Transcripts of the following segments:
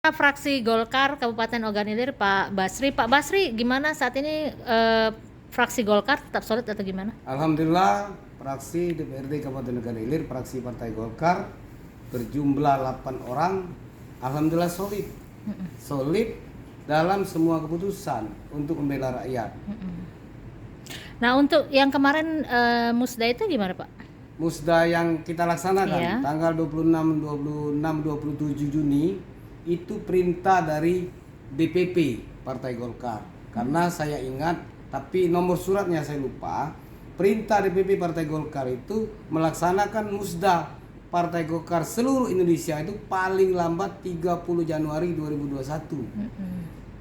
Fraksi Golkar Kabupaten Ogan Ilir, Pak Basri. Pak Basri, gimana saat ini fraksi Golkar tetap solid atau gimana? Alhamdulillah, fraksi DPRD Kabupaten Ogan Ilir, fraksi Partai Golkar berjumlah 8 orang, alhamdulillah solid. Solid dalam semua keputusan untuk membela rakyat. Nah, untuk yang kemarin musda itu gimana, Pak? Musda yang kita laksanakan Iya. tanggal 26, 26, 27 Juni itu perintah dari DPP Partai Golkar. Karena saya ingat, tapi nomor suratnya saya lupa. Perintah DPP Partai Golkar itu melaksanakan musda Partai Golkar seluruh Indonesia itu paling lambat 30 Januari 2021.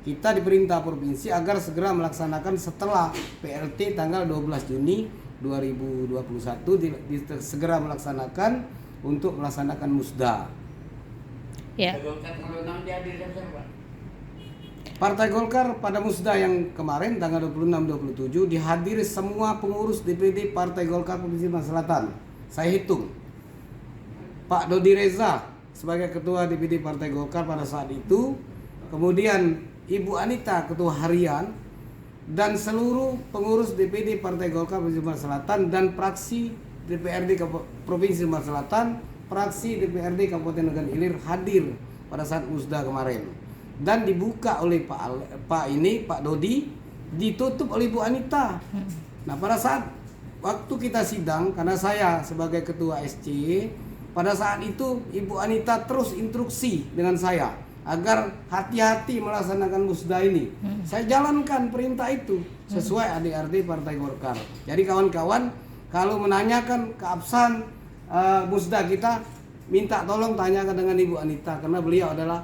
Kita diperintah provinsi agar segera melaksanakan setelah PLT tanggal 12 Juni 2021 segera melaksanakan untuk melaksanakan musda. Ya. Partai Golkar pada musda yang kemarin tanggal 26-27 dihadiri semua pengurus DPD Partai Golkar Provinsi Sumatera Selatan. Saya hitung. Pak Dodi Reza sebagai ketua DPD Partai Golkar pada saat itu, kemudian Ibu Anita ketua harian, dan seluruh pengurus DPD Partai Golkar Provinsi Sumatera Selatan dan fraksi DPRD Provinsi Sumatera Selatan, fraksi DPRD Kabupaten Ogan Ilir hadir pada saat musda kemarin dan dibuka oleh Pak Dodi, ditutup oleh Ibu Anita. Nah, pada saat waktu kita sidang, karena saya sebagai ketua SC, pada saat itu Ibu Anita terus instruksi dengan saya agar hati-hati melaksanakan musda ini. Saya jalankan perintah itu sesuai ADART Partai Golkar. Jadi kawan-kawan kalau menanyakan keabsahan musda kita, minta tolong tanyakan dengan Ibu Anita karena beliau adalah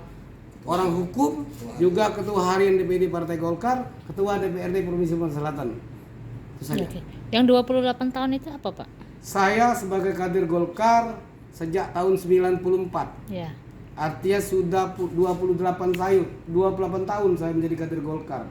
orang hukum, juga ketua harian DPD Partai Golkar, ketua DPRD Provinsi Sumatera Selatan. Itu saja. Oke. Yang 28 tahun itu apa, Pak? Saya sebagai kader Golkar sejak tahun 94. Ya. Artinya sudah 28 tahun saya menjadi kader Golkar.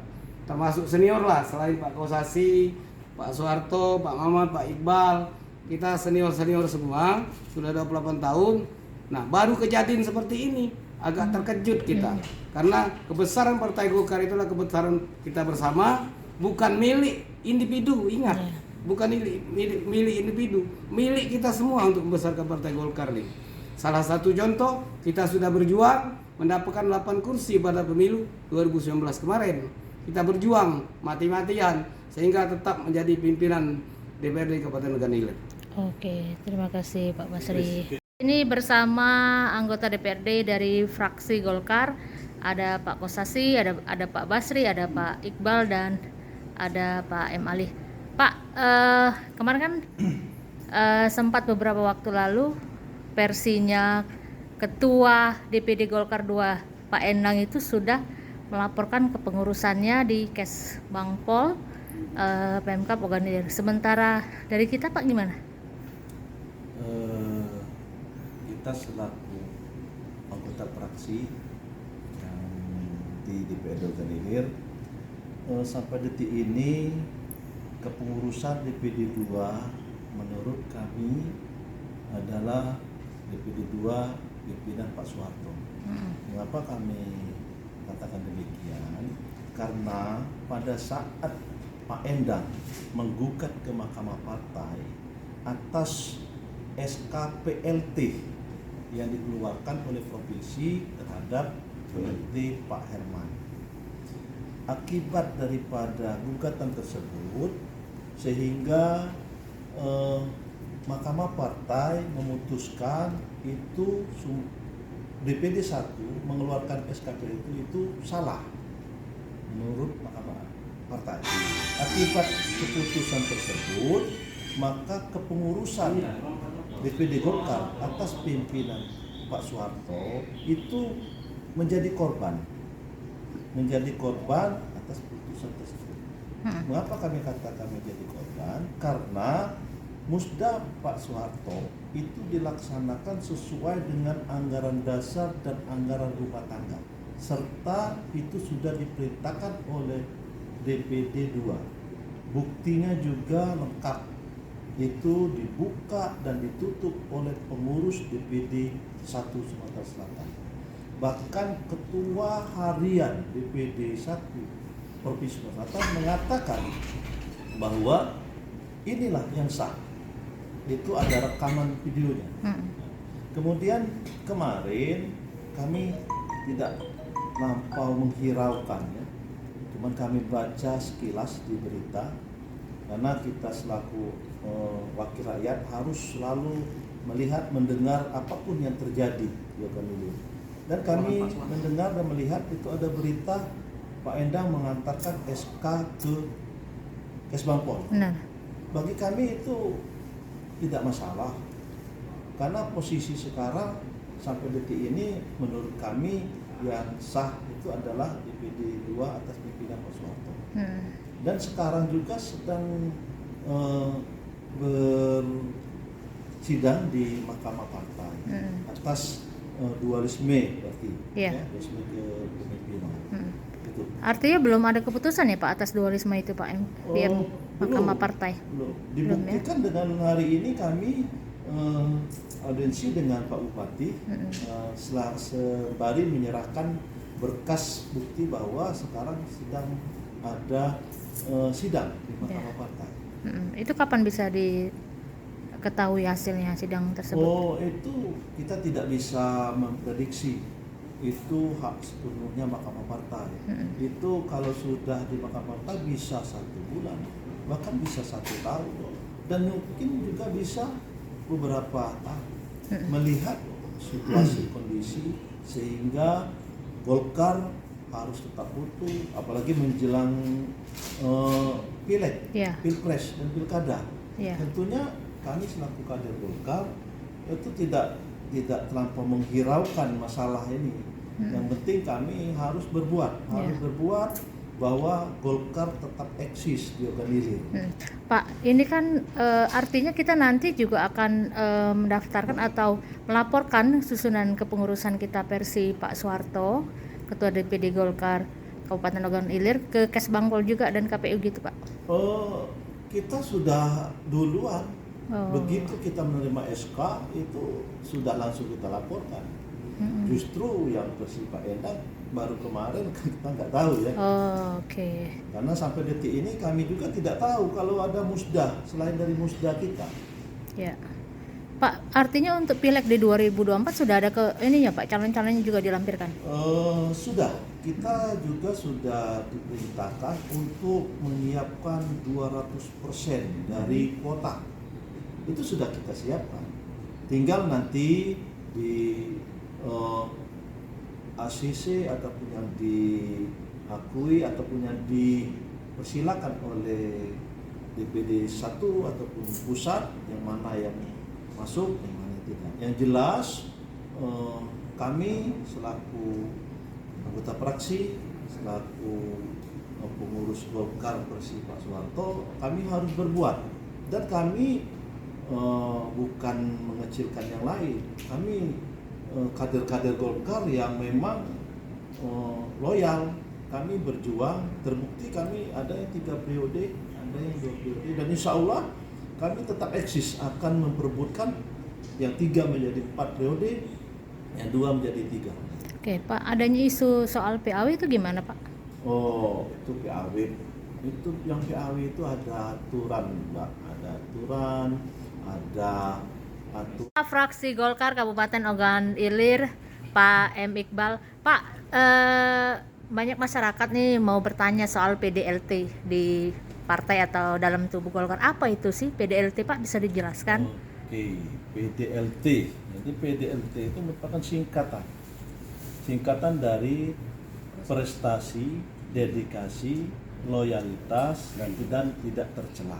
Termasuk senior lah, selain Pak Kosasi, Pak Soeharto, Pak Mamat, Pak Iqbal. Kita senior-senior semua, sudah 28 tahun. Nah, baru kejadian seperti ini. Agak terkejut kita. Karena kebesaran Partai Golkar itulah kebesaran kita bersama, bukan milik individu, ingat. Bukan milik individu, milik kita semua untuk membesarkan Partai Golkar nih. Salah satu contoh, kita sudah berjuang mendapatkan 8 kursi pada pemilu 2019 kemarin. Kita berjuang mati-matian sehingga tetap menjadi pimpinan DPRD Kabupaten Ogan Ilir. Oke, terima kasih Pak Basri. Ini bersama anggota DPRD dari fraksi Golkar, ada Pak Kosasi, ada Pak Basri, ada Pak Iqbal, dan ada Pak M. Ali. Pak, kemarin kan sempat beberapa waktu lalu versinya Ketua DPD Golkar 2 Pak Endang itu sudah melaporkan kepengurusannya di Kesbangpol Pemkab Ogan Ilir. Sementara dari kita, Pak, gimana? Kita selaku anggota fraksi yang di DPRD Ogan Ilir sampai detik ini kepengurusan DPD 2 menurut kami adalah DPD 2 pimpinan Pak Soeharto. Mengapa kami katakan demikian? Karena pada saat Pak Endang menggugat ke Mahkamah Partai atas SK-PLT yang dikeluarkan oleh provinsi terhadap PLT Pak Herman. Akibat daripada gugatan tersebut sehingga Mahkamah Partai memutuskan itu DPD 1 mengeluarkan SK-PLT itu salah menurut Mahkamah Partai. Akibat keputusan tersebut, maka kepengurusan DPD Golkar atas pimpinan Pak Soeharto itu menjadi korban atas putusan tersebut. Mengapa kami katakan menjadi korban? Karena musda Pak Soeharto itu dilaksanakan sesuai dengan anggaran dasar dan anggaran rumah tangga, serta itu sudah diperintahkan oleh DPD 2. Buktinya juga lengkap, itu dibuka dan ditutup oleh pengurus DPD 1 Sumatera Selatan. bahkan Ketua Harian DPD 1 Provinsi Sumatera Selatan mengatakan bahwa inilah yang sah. Itu ada rekaman videonya. Kemudian kemarin kami tidak lampau menghiraukan ya. Cuman kami baca sekilas di berita karena kita selaku wakil rakyat harus selalu melihat, mendengar apapun yang terjadi ya kan dulu. Dan kami mendengar dan melihat itu ada berita Pak Endang mengantarkan SK ke Kesbangpol. Benar. Bagi kami itu tidak masalah karena posisi sekarang sampai detik ini menurut kami yang sah itu adalah DPD 2 atas pimpinan Pak Soeharto. Dan sekarang juga sedang bersidang di Mahkamah Partai atas dualisme berarti Iya. ya, dualisme kepemimpinan. Itu. Artinya belum ada keputusan ya Pak atas dualisme itu Pak di Mahkamah belum. Partai. Belum. Belum, ya? Dibuktikan dengan hari ini kami audiensi dengan Pak Bupati setelah sembari menyerahkan berkas bukti bahwa sekarang sedang ada sidang di Mahkamah Partai. Itu kapan bisa diketahui hasilnya sidang tersebut? Oh, itu kita tidak bisa memprediksi. Itu hak sepenuhnya Mahkamah Partai. Itu kalau sudah di Mahkamah Partai bisa 1 bulan, bahkan bisa 1 tahun, dan mungkin juga bisa beberapa tahun. Melihat situasi kondisi sehingga Golkar harus tetap utuh, apalagi menjelang pileg, Ya. pilpres dan pilkada. Ya. Tentunya kami selaku kader Golkar itu tidak terlampau menghiraukan masalah ini. Yang penting kami harus berbuat bahwa Golkar tetap eksis di organisasi. Pak, ini kan artinya kita nanti juga akan mendaftarkan atau melaporkan susunan kepengurusan kita versi Pak Soeharto, Ketua DPD Golkar Kabupaten Ogan Ilir, ke Kesbangpol juga dan KPU gitu Pak? Kita sudah duluan. Oh. Begitu kita menerima SK itu sudah langsung kita laporkan. Justru yang versi Pak Endang baru kemarin kita nggak tahu ya. Oke. Karena sampai detik ini kami juga tidak tahu kalau ada musda selain dari musda kita. Ya. Pak, artinya untuk pileg di 2024 sudah ada Pak, calon-calonnya juga dilampirkan? Sudah. Kita juga sudah diperintahkan untuk menyiapkan 200% dari kuota. Itu sudah kita siapkan. Tinggal nanti di ACC ataupun yang diakui ataupun yang dipersilakan oleh DPD 1 ataupun pusat, yang mana yang masuk, yang mana tidak. Yang jelas kami selaku anggota fraksi, selaku pengurus Golkar versi Pak Soeharto, kami harus berbuat, dan kami bukan mengecilkan yang lain. Kami kader-kader Golkar yang memang loyal. Kami berjuang, terbukti kami ada yang 3 periode, ada yang 2 periode, dan insya Allah kami tetap eksis akan memperebutkan yang 3 menjadi 4 periode, yang 2 menjadi 3. Oke Pak, adanya isu soal PAW itu gimana Pak? Oh, itu PAW. Itu yang PAW itu ada aturan, Mbak. Ada aturan, ada Fraksi Golkar Kabupaten Ogan Ilir, Pak M. Iqbal. Pak, banyak masyarakat nih mau bertanya soal PDLT di partai atau dalam tubuh Golkar. Apa itu sih PDLT Pak, bisa dijelaskan? Oke, PDLT. Jadi PDLT itu merupakan singkatan dari prestasi, dedikasi, loyalitas, dan tidak tercela.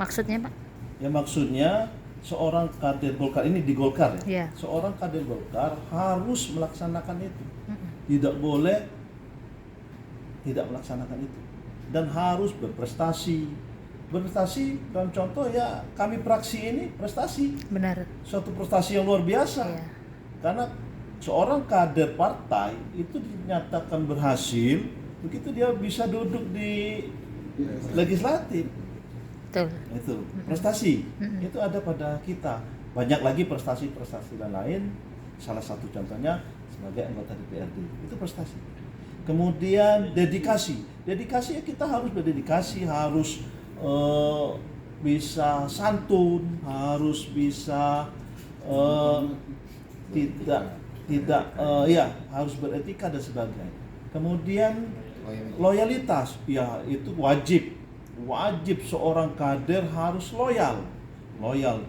Maksudnya Pak? Ya, maksudnya seorang kader Golkar ini di Golkar ya. Yeah. Seorang kader Golkar harus melaksanakan itu. Tidak boleh tidak melaksanakan itu. Dan harus berprestasi. Berprestasi dalam contoh ya kami fraksi ini prestasi. Benar. Suatu prestasi yang luar biasa. Yeah. Karena seorang kader partai itu dinyatakan berhasil begitu dia bisa duduk di legislatif. Betul. Itu prestasi. Itu ada pada kita. Banyak lagi prestasi-prestasi dan lain. Salah satu contohnya sebagai anggota DPRD. Itu prestasi. Kemudian dedikasi ya, kita harus berdedikasi, harus bisa santun, harus bisa tidak ya, harus beretika dan sebagainya. Kemudian loyalitas, ya itu wajib seorang kader harus loyal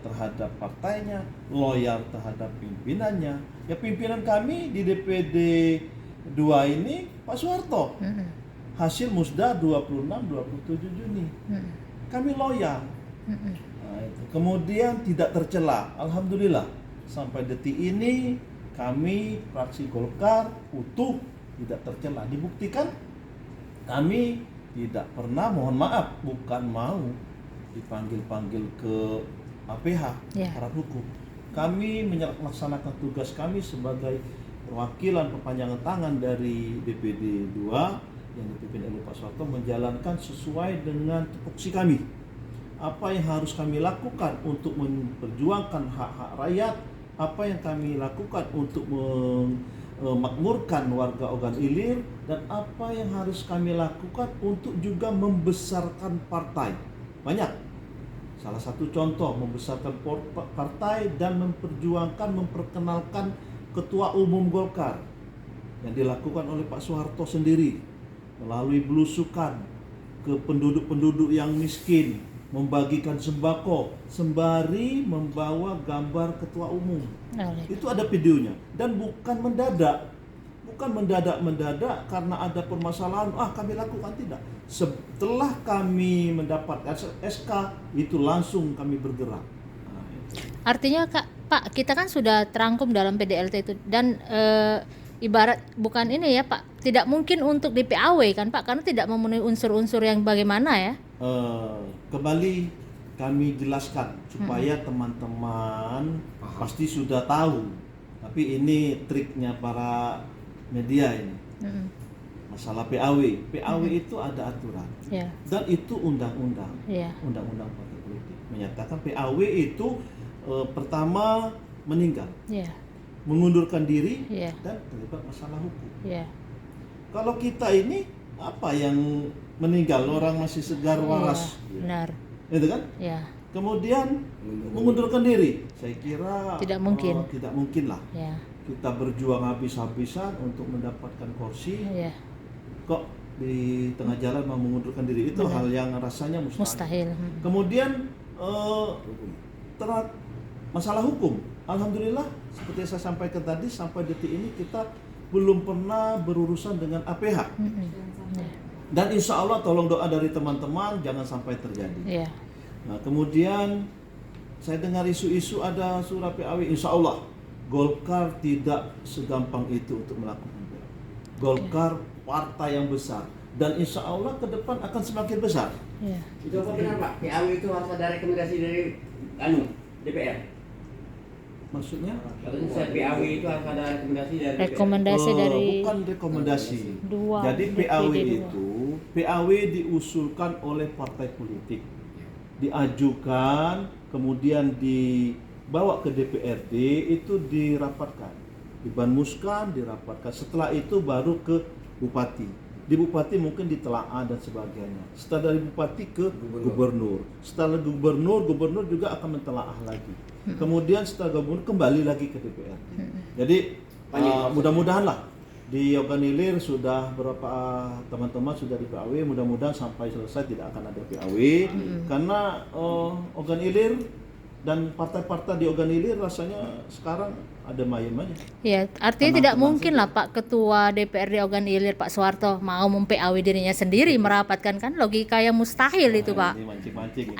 terhadap partainya, loyal terhadap pimpinannya. Ya, pimpinan kami di DPD 2 ini Pak Soeharto, hasil musda 26-27 Juni. Kami loyal. Nah, itu. Kemudian tidak tercela, alhamdulillah sampai detik ini kami fraksi Golkar utuh, tidak tercela. Dibuktikan kami tidak pernah, mohon maaf, bukan mau dipanggil-panggil ke APH, aparat hukum. Kami melaksanakan tugas kami sebagai perwakilan perpanjangan tangan dari DPD 2 yang dipimpin oleh Pak Soeharto, menjalankan sesuai dengan tupoksi kami. Apa yang harus kami lakukan untuk memperjuangkan hak-hak rakyat, apa yang kami lakukan untuk memakmurkan warga Ogan Ilir, dan apa yang harus kami lakukan untuk juga membesarkan partai. Banyak. Salah satu contoh, membesarkan partai dan memperkenalkan Ketua Umum Golkar yang dilakukan oleh Pak Soeharto sendiri melalui belusukan ke penduduk-penduduk yang miskin, membagikan sembako sembari membawa gambar Ketua Umum. Itu ada videonya, dan bukan mendadak karena ada permasalahan kami lakukan, tidak. Setelah kami mendapat SK itu langsung kami bergerak. Artinya Pak, kita kan sudah terangkum dalam PDLT itu, dan ibarat bukan ini ya Pak, tidak mungkin untuk di PAW kan Pak, karena tidak memenuhi unsur-unsur yang bagaimana ya. Kembali kami jelaskan supaya teman-teman pasti sudah tahu, tapi ini triknya para media ini. Masalah PAW itu ada aturan, dan itu undang-undang, undang-undang partai politik menyatakan PAW itu pertama meninggal, mengundurkan diri, dan terlibat masalah hukum. Kalau kita ini apa yang meninggal, orang masih segar waras, benar, itu kan? Kemudian mengundurkan diri, saya kira tidak mungkin, tidak mungkin lah. Kita berjuang habis-habisan untuk mendapatkan kursi, kok di tengah jalan mau mengundurkan diri, itu hal yang rasanya mustahil. Kemudian masalah hukum, alhamdulillah seperti saya sampaikan tadi, sampai detik ini kita belum pernah berurusan dengan APH. Dan insya Allah tolong doa dari teman-teman jangan sampai terjadi. Nah, kemudian saya dengar isu-isu ada surat PAW, insya Allah Golkar tidak segampang itu untuk melakukan. Golkar partai yang besar, dan insya Allah ke depan akan semakin besar. Itu apa benar Pak? PAW itu harus ada rekomendasi dari DPR. Maksudnya? Saya PAW itu harus ada rekomendasi dari rekomendasi dari bukan rekomendasi. Dua, Jadi DPD PAW diusulkan oleh partai politik, diajukan, kemudian dibawa ke DPRD, itu dirapatkan, dibanmuskan, dirapatkan. Setelah itu baru ke Bupati. Di Bupati mungkin ditelaah dan sebagainya. Setelah dari Bupati ke Gubernur. Setelah Gubernur juga akan mentelaah lagi. Kemudian setelah Gubernur kembali lagi ke DPRD. Jadi mudah-mudahan lah di Ogan Ilir sudah berapa teman-teman sudah di PAW, mudah-mudahan sampai selesai tidak akan ada PAW, karena Ogan Ilir dan partai-partai di Ogan Ilir rasanya sekarang ada mayem aja. Ya, artinya tidak mungkin lah Pak Ketua DPRD Ogan Ilir Pak Soeharto mau mem-PAW dirinya sendiri merapatkan, kan logika yang mustahil itu Pak. Ini mancing-mancing.